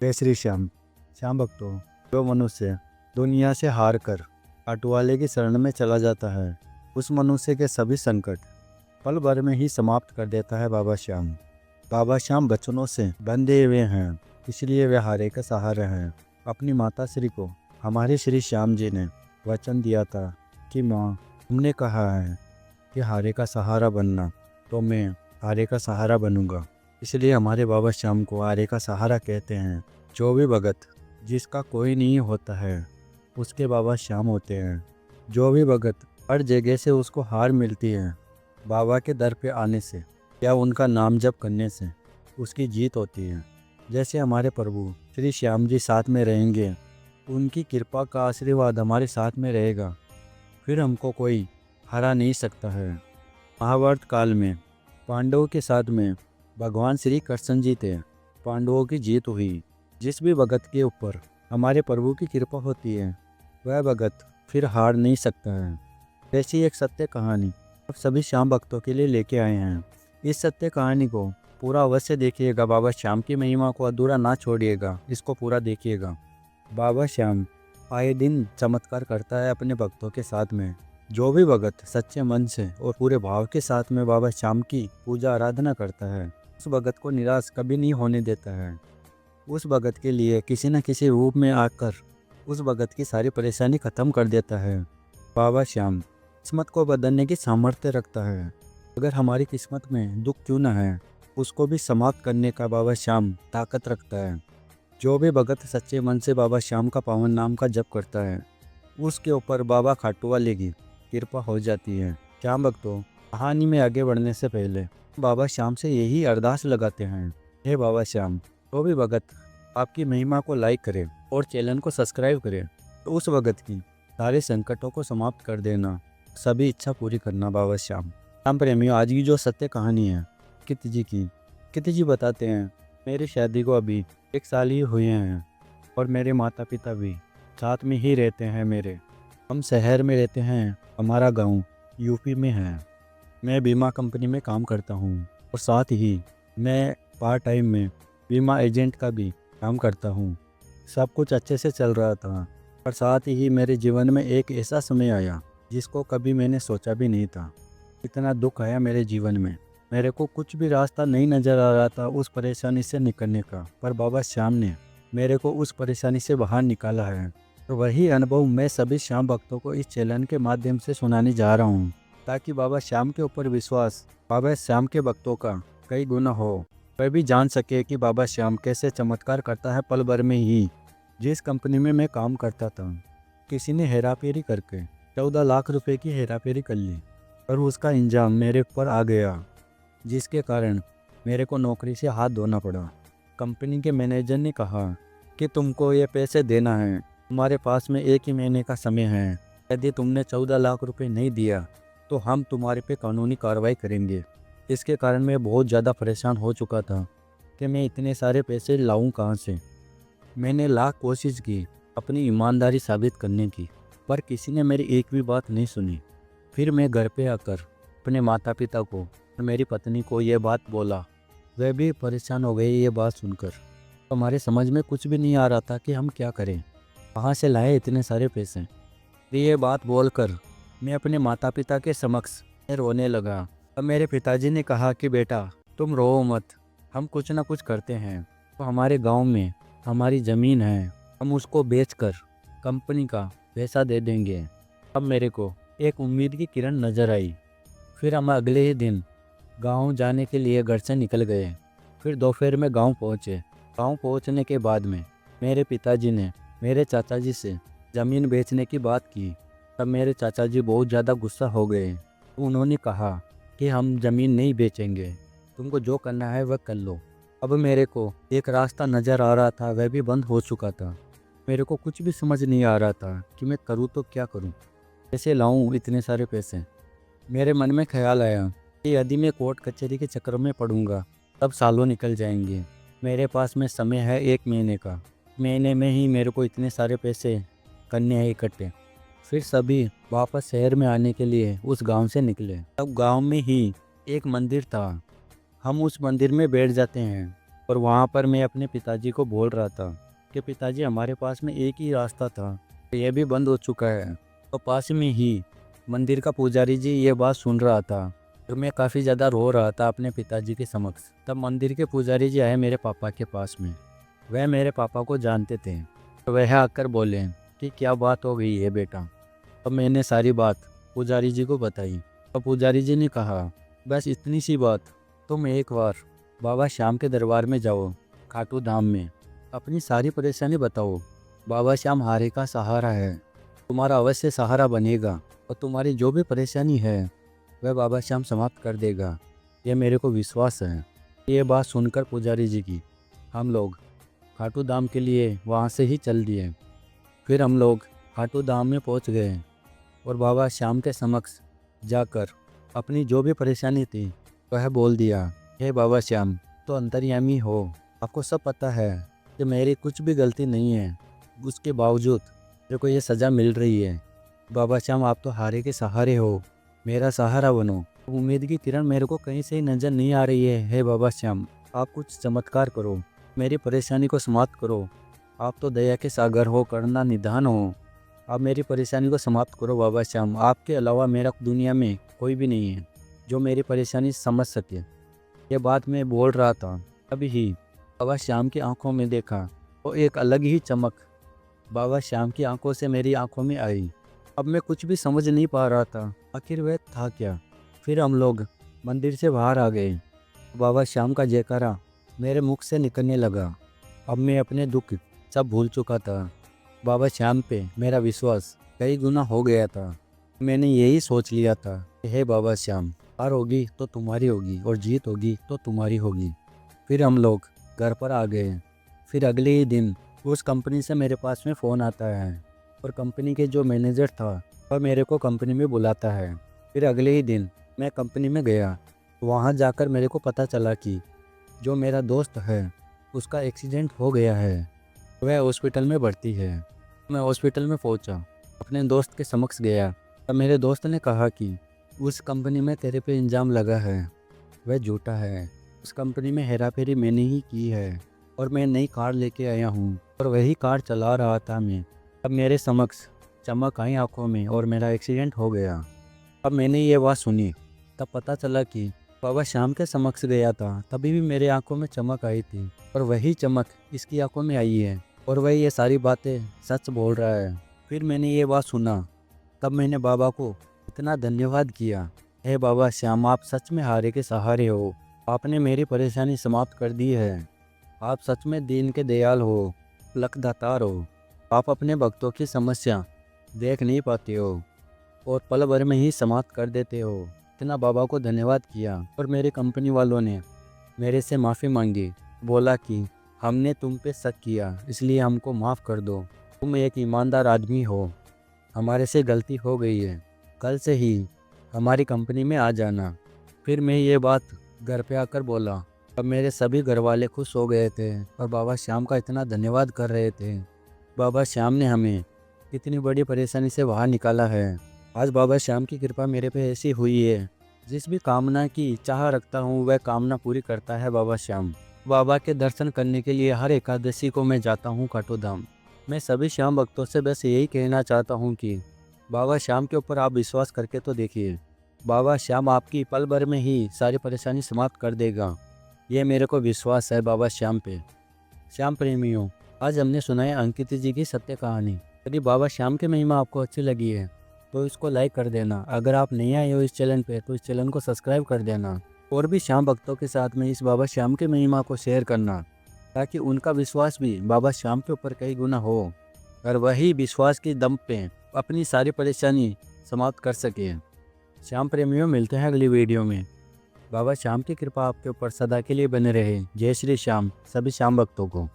जय श्री श्याम। श्याम भक्तों, जो मनुष्य दुनिया से हार कर काटवाले की शरण में चला जाता है, उस मनुष्य के सभी संकट पल भर में ही समाप्त कर देता है बाबा श्याम। बाबा श्याम बचनों से बंधे हुए हैं, इसलिए वे हारे का सहारा हैं। अपनी माता श्री को हमारे श्री श्याम जी ने वचन दिया था कि माँ, तुमने कहा है कि हारे का सहारा बनना, तो मैं हारे का सहारा बनूंगा। इसलिए हमारे बाबा श्याम को हारे का सहारा कहते हैं। जो भी भगत जिसका कोई नहीं होता है, उसके बाबा श्याम होते हैं। जो भी भगत हर जगह से उसको हार मिलती है, बाबा के दर पे आने से या उनका नाम जप करने से उसकी जीत होती है। जैसे हमारे प्रभु श्री श्याम जी साथ में रहेंगे, उनकी कृपा का आशीर्वाद हमारे साथ में रहेगा, फिर हमको कोई हरा नहीं सकता है। महाभारत काल में पांडवों के साथ में भगवान श्री कृष्ण जी थे। पांडवों की जीत हुई। जिस भी भगत के ऊपर हमारे प्रभु की कृपा होती है, वह भगत फिर हार नहीं सकता है। ऐसी एक सत्य कहानी अब सभी श्याम भक्तों के लिए लेके आए हैं। इस सत्य कहानी को पूरा अवश्य देखिएगा। बाबा श्याम की महिमा को अधूरा ना छोड़िएगा, इसको पूरा देखिएगा। बाबा श्याम आए दिन चमत्कार करता है अपने भक्तों के साथ में। जो भी भगत सच्चे मन से और पूरे भाव के साथ में बाबा श्याम की पूजा आराधना करता है, उस भगत को निराश कभी नहीं होने देता है। उस भगत के लिए किसी न किसी रूप में आकर उस भगत की सारी परेशानी खत्म कर देता है। बाबा श्याम किस्मत को बदलने की सामर्थ्य रखता है। अगर हमारी किस्मत में दुख क्यों न है, उसको भी समाप्त करने का बाबा श्याम ताकत रखता है। जो भी भगत सच्चे मन से बाबा श्याम का पावन नाम का जप करता है, उसके ऊपर बाबा खाटूवाले की कृपा हो जाती है। श्याम भक्तों, कहानी में आगे बढ़ने से पहले बाबा श्याम से यही अरदास लगाते हैं, हे बाबा श्याम, जो भी भगत आपकी महिमा को लाइक करे और चैनल को सब्सक्राइब करे, तो उस भगत की सारे संकटों को समाप्त कर देना, सभी इच्छा पूरी करना बाबा श्याम। श्याम प्रेमियों, आज की जो सत्य कहानी है कित जी की, कित जी बताते हैं, मेरी शादी को अभी 1 साल ही हुए हैं और मेरे माता पिता भी साथ में ही रहते हैं मेरे। हम शहर में रहते हैं, हमारा गांव यूपी में है। मैं बीमा कंपनी में काम करता हूं और साथ ही मैं पार्ट टाइम में बीमा एजेंट का भी काम करता हूं। सब कुछ अच्छे से चल रहा था, पर साथ ही मेरे जीवन में एक ऐसा समय आया जिसको कभी मैंने सोचा भी नहीं था। इतना दुख आया मेरे जीवन में, मेरे को कुछ भी रास्ता नहीं नज़र आ रहा था उस परेशानी से निकलने का, पर बाबा श्याम ने मेरे को उस परेशानी से बाहर निकाला है। तो वही अनुभव मैं सभी श्याम भक्तों को इस चैनल के माध्यम से सुनाने जा रहा हूँ, ताकि बाबा श्याम के ऊपर विश्वास बाबा श्याम के भक्तों का कई गुना हो। वह भी जान सके कि बाबा श्याम कैसे चमत्कार करता है पल भर में ही। जिस कंपनी में मैं काम करता था, किसी ने हेराफेरी करके 14 लाख रुपए की हेराफेरी कर ली और उसका इंजाम मेरे ऊपर आ गया, जिसके कारण मेरे को नौकरी से हाथ धोना पड़ा। कंपनी के मैनेजर ने कहा कि तुमको ये पैसे देना है, तुम्हारे पास में 1 ही महीने का समय है। यदि तुमने 14 लाख रुपए नहीं दिया तो हम तुम्हारे पे कानूनी कार्रवाई करेंगे। इसके कारण मैं बहुत ज़्यादा परेशान हो चुका था कि मैं इतने सारे पैसे लाऊं कहाँ से। मैंने लाख कोशिश की अपनी ईमानदारी साबित करने की, पर किसी ने मेरी एक भी बात नहीं सुनी। फिर मैं घर पे आकर अपने माता पिता को और मेरी पत्नी को ये बात बोला। वे भी परेशान हो गए ये बात सुनकर। हमारे समझ में कुछ भी नहीं आ रहा था कि हम क्या करें, कहाँ से लाए इतने सारे पैसे। ये बात बोलकर मैं अपने माता पिता के समक्ष रोने लगा। अब मेरे पिताजी ने कहा कि बेटा, तुम रो मत, हम कुछ ना कुछ करते हैं। तो हमारे गांव में हमारी ज़मीन है, हम उसको बेचकर कंपनी का पैसा दे देंगे। अब मेरे को एक उम्मीद की किरण नज़र आई। फिर हम अगले ही दिन गांव जाने के लिए घर से निकल गए। फिर दोपहर में गांव पहुँचे। गांव पहुँचने के बाद में मेरे पिताजी ने मेरे चाचा जी से ज़मीन बेचने की बात की। तब मेरे चाचा जी बहुत ज़्यादा गुस्सा हो गए। उन्होंने कहा कि हम ज़मीन नहीं बेचेंगे, तुमको जो करना है वह कर लो। अब मेरे को एक रास्ता नज़र आ रहा था, वह भी बंद हो चुका था। मेरे को कुछ भी समझ नहीं आ रहा था कि मैं करूँ तो क्या करूँ, कैसे लाऊँ इतने सारे पैसे। मेरे मन में ख्याल आया कि यदि मैं कोर्ट कचहरी के चक्कर में पड़ूंगा तब सालों निकल जाएंगे। मेरे पास में समय है 1 महीने का, महीने में ही मेरे को इतने सारे पैसे करने हैं इकट्ठे। फिर सभी वापस शहर में आने के लिए उस गांव से निकले। तब गांव में ही एक मंदिर था। हम उस मंदिर में बैठ जाते हैं और वहाँ पर मैं अपने पिताजी को बोल रहा था कि पिताजी हमारे पास में एक ही रास्ता था, यह भी बंद हो चुका है। तो पास में ही मंदिर का पुजारी जी ये बात सुन रहा था और मैं काफ़ी ज़्यादा रो रहा था अपने पिताजी के समक्ष। तब मंदिर के पुजारी जी आए मेरे पापा के पास में। वह मेरे पापा को जानते थे, तो वह आकर बोले कि क्या बात हो गई है बेटा। तब मैंने सारी बात पुजारी जी को बताई। तो पुजारी जी ने कहा बस इतनी सी बात, तुम एक बार बाबा श्याम के दरबार में जाओ खाटू धाम में, अपनी सारी परेशानी बताओ। बाबा श्याम हारे का सहारा है, तुम्हारा अवश्य सहारा बनेगा और तुम्हारी जो भी परेशानी है वह बाबा श्याम समाप्त कर देगा, यह मेरे को विश्वास है। ये बात सुनकर पुजारी जी की हम लोग खाटू धाम के लिए वहाँ से ही चल दिए। फिर हम लोग खाटू धाम में पहुँच गए और बाबा श्याम के समक्ष जाकर अपनी जो भी परेशानी थी वह बोल दिया। हे बाबा श्याम, तो अंतर्यामी हो, आपको सब पता है कि मेरी कुछ भी गलती नहीं है, उसके बावजूद मेरे को ये सज़ा मिल रही है। बाबा श्याम, आप तो हारे के सहारे हो, मेरा सहारा बनो। उम्मीद की किरण मेरे को कहीं से ही नज़र नहीं आ रही है। हे बाबा श्याम, आप कुछ चमत्कार करो, मेरी परेशानी को समाप्त करो। आप तो दया के सागर हो, करुणा निधान हो, आप मेरी परेशानी को समाप्त करो बाबा श्याम। आपके अलावा मेरा दुनिया में कोई भी नहीं है जो मेरी परेशानी समझ सके। ये बात मैं बोल रहा था, तभी ही बाबा श्याम की आंखों में देखा वो एक अलग ही चमक बाबा श्याम की आंखों से मेरी आंखों में आई। अब मैं कुछ भी समझ नहीं पा रहा था आखिर वह था क्या। फिर हम लोग मंदिर से बाहर आ गए। बाबा श्याम का जयकारा मेरे मुख से निकलने लगा। अब मैं अपने दुख सब भूल चुका था। बाबा श्याम पे मेरा विश्वास कई गुना हो गया था। मैंने यही सोच लिया था कि हे बाबा श्याम, हार होगी तो तुम्हारी होगी और जीत होगी तो तुम्हारी होगी। फिर हम लोग घर पर आ गए। फिर अगले ही दिन उस कंपनी से मेरे पास में फ़ोन आता है और कंपनी के जो मैनेजर था वह मेरे को कंपनी में बुलाता है। फिर अगले ही दिन मैं कंपनी में गया। वहाँ जाकर मेरे को पता चला कि जो मेरा दोस्त है उसका एक्सीडेंट हो गया है, वह हॉस्पिटल में भर्ती है। मैं हॉस्पिटल में पहुंचा, अपने दोस्त के समक्ष गया। तब मेरे दोस्त ने कहा कि उस कंपनी में तेरे पे इल्ज़ाम लगा है, वह झूठा है। उस कंपनी में हेरा फेरी मैंने ही की है और मैं नई कार लेके आया हूँ और वही कार चला रहा था मैं। अब मेरे समक्ष चमक आई आंखों में और मेरा एक्सीडेंट हो गया। अब मैंने ये बात सुनी, तब पता चला कि बाबा श्याम के समक्ष गया था, तभी भी मेरे आंखों में चमक आई थी और वही चमक इसकी आंखों में आई है और वह ये सारी बातें सच बोल रहा है। फिर मैंने ये बात सुना, तब मैंने बाबा को इतना धन्यवाद किया। हे बाबा श्याम, आप सच में हारे के सहारे हो, आपने मेरी परेशानी समाप्त कर दी है। आप सच में दीन के दयाल हो, लखदातार हो। आप अपने भक्तों की समस्या देख नहीं पाते हो और पल भर में ही समाप्त कर देते हो। इतना बाबा को धन्यवाद किया और मेरे कंपनी वालों ने मेरे से माफ़ी मांगी। बोला कि हमने तुम पे शक किया, इसलिए हमको माफ़ कर दो। तुम एक ईमानदार आदमी हो, हमारे से गलती हो गई है, कल से ही हमारी कंपनी में आ जाना। फिर मैं ये बात घर पे आकर बोला। अब मेरे सभी घर वाले खुश हो गए थे और बाबा श्याम का इतना धन्यवाद कर रहे थे। बाबा श्याम ने हमें इतनी बड़ी परेशानी से बाहर निकाला है। आज बाबा श्याम की कृपा मेरे पे ऐसी हुई है, जिस भी कामना की चाह रखता हूँ वह कामना पूरी करता है बाबा श्याम। बाबा के दर्शन करने के लिए हर एकादशी को मैं जाता हूँ खाटू धाम। मैं सभी श्याम भक्तों से बस यही कहना चाहता हूँ कि बाबा श्याम के ऊपर आप विश्वास करके तो देखिए, बाबा श्याम आपकी पल भर में ही सारी परेशानी समाप्त कर देगा। ये मेरे को विश्वास है बाबा श्याम पे। श्याम प्रेमियों, आज हमने सुना है अंकित जी की सत्य कहानी। यदि बाबा श्याम की महिमा आपको अच्छी लगी है तो इसको लाइक कर देना। अगर आप नए आए हो इस चैनल पे तो इस चैनल को सब्सक्राइब कर देना और भी श्याम भक्तों के साथ में इस बाबा श्याम की महिमा को शेयर करना, ताकि उनका विश्वास भी बाबा श्याम के ऊपर कई गुना हो और वही विश्वास के दम पे अपनी सारी परेशानी समाप्त कर सके। श्याम प्रेमियों, मिलते हैं अगली वीडियो में। बाबा श्याम की कृपा आपके ऊपर सदा के लिए बने रहे। जय श्री श्याम सभी श्याम भक्तों को।